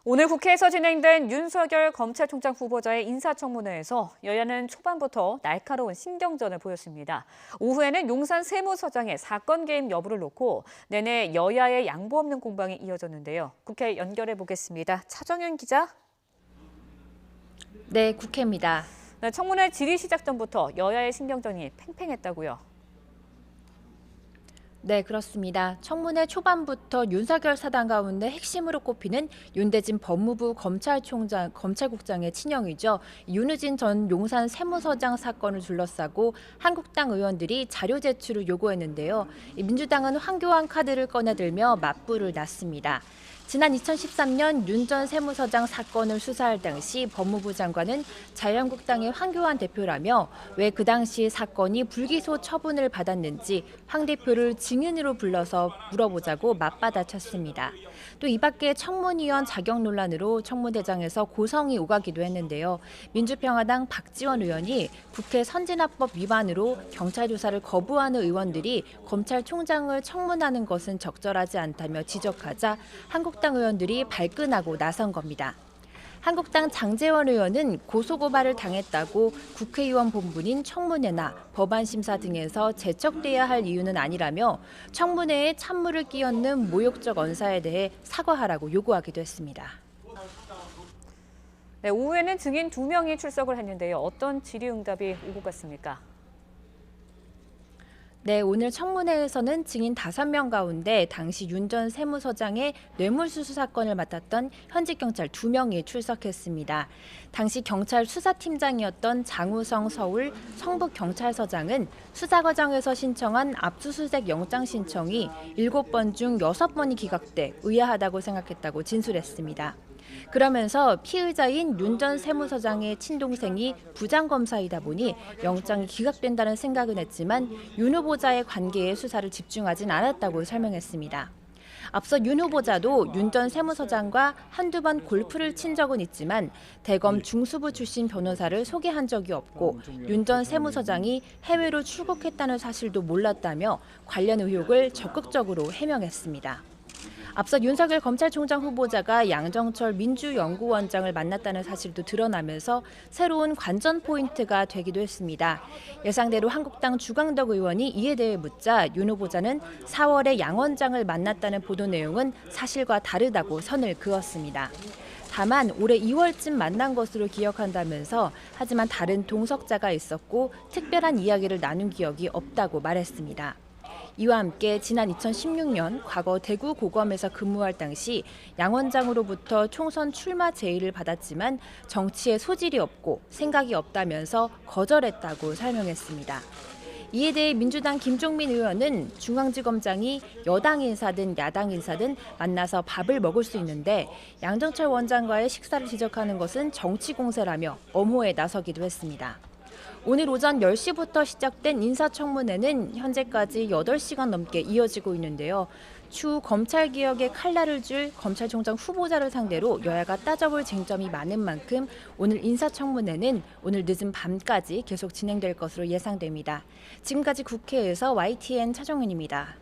오늘 국회에서 진행된 윤석열 검찰총장 후보자의 인사청문회에서 여야는 초반부터 날카로운 신경전을 보였습니다. 오후에는 용산 세무서장의 사건 개입 여부를 놓고 내내 여야의 양보 없는 공방이 이어졌는데요. 국회 연결해 보겠습니다. 차정윤 기자. 네, 국회입니다. 청문회 질의 시작 전부터 여야의 신경전이 팽팽했다고요. 네, 그렇습니다. 청문회 초반부터 윤석열 사당 가운데 핵심으로 꼽히는 윤대진 법무부 검찰국장의 친형이죠. 윤우진 전 용산 세무서장 사건을 둘러싸고 한국당 의원들이 자료 제출을 요구했는데요. 민주당은 황교안 카드를 꺼내들며 맞불을 놨습니다. 지난 2013년 윤 전 세무서장 사건을 수사할 당시 법무부 장관은 자유한국당의 황교안 대표라며 왜 그 당시 사건이 불기소 처분을 받았는지 황 대표를 증인으로 불러서 물어보자고 맞받아쳤습니다. 또 이 밖에 청문위원 자격 논란으로 청문대장에서 고성이 오가기도 했는데요. 민주평화당 박지원 의원이 국회 선진화법 위반으로 경찰 조사를 거부하는 의원들이 검찰총장을 청문하는 것은 적절하지 않다며 지적하자 한국당 의원들이 발끈하고 나선 겁니다. 한국당 장제원 의원은 고소고발을 당했다고 국회의원 본분인 청문회나 법안심사 등에서 제척돼야 할 이유는 아니라며 청문회에 찬물을 끼얹는 모욕적 언사에 대해 사과하라고 요구하기도 했습니다. 네, 오후에는 증인 2명이 출석을 했는데요. 어떤 질의응답이 오고 갔습니까? 네, 오늘 청문회에서는 증인 5명 가운데 당시 윤 전 세무서장의 뇌물수수 사건을 맡았던 현직 경찰 2명이 출석했습니다. 당시 경찰 수사팀장이었던 장우성 서울 성북경찰서장은 수사 과정에서 신청한 압수수색 영장 신청이 7번 중 6번이 기각돼 의아하다고 생각했다고 진술했습니다. 그러면서 피의자인 윤 전 세무서장의 친동생이 부장검사이다 보니 영장이 기각된다는 생각은 했지만 윤 후보자의 관계에 수사를 집중하진 않았다고 설명했습니다. 앞서 윤 후보자도 윤 전 세무서장과 한두 번 골프를 친 적은 있지만 대검 중수부 출신 변호사를 소개한 적이 없고 윤 전 세무서장이 해외로 출국했다는 사실도 몰랐다며 관련 의혹을 적극적으로 해명했습니다. 앞서 윤석열 검찰총장 후보자가 양정철 민주연구원장을 만났다는 사실도 드러나면서 새로운 관전 포인트가 되기도 했습니다. 예상대로 한국당 주광덕 의원이 이에 대해 묻자 윤 후보자는 4월에 양 원장을 만났다는 보도 내용은 사실과 다르다고 선을 그었습니다. 다만 올해 2월쯤 만난 것으로 기억한다면서 하지만 다른 동석자가 있었고 특별한 이야기를 나눈 기억이 없다고 말했습니다. 이와 함께 지난 2016년 과거 대구 고검에서 근무할 당시 양 원장으로부터 총선 출마 제의를 받았지만 정치에 소질이 없고 생각이 없다면서 거절했다고 설명했습니다. 이에 대해 민주당 김종민 의원은 중앙지검장이 여당 인사든 야당 인사든 만나서 밥을 먹을 수 있는데 양정철 원장과의 식사를 지적하는 것은 정치 공세라며 엄호에 나서기도 했습니다. 오늘 오전 10시부터 시작된 인사청문회는 현재까지 8시간 넘게 이어지고 있는데요. 추후 검찰개혁에 칼날을 줄 검찰총장 후보자를 상대로 여야가 따져볼 쟁점이 많은 만큼 오늘 인사청문회는 오늘 늦은 밤까지 계속 진행될 것으로 예상됩니다. 지금까지 국회에서 YTN 차정은입니다.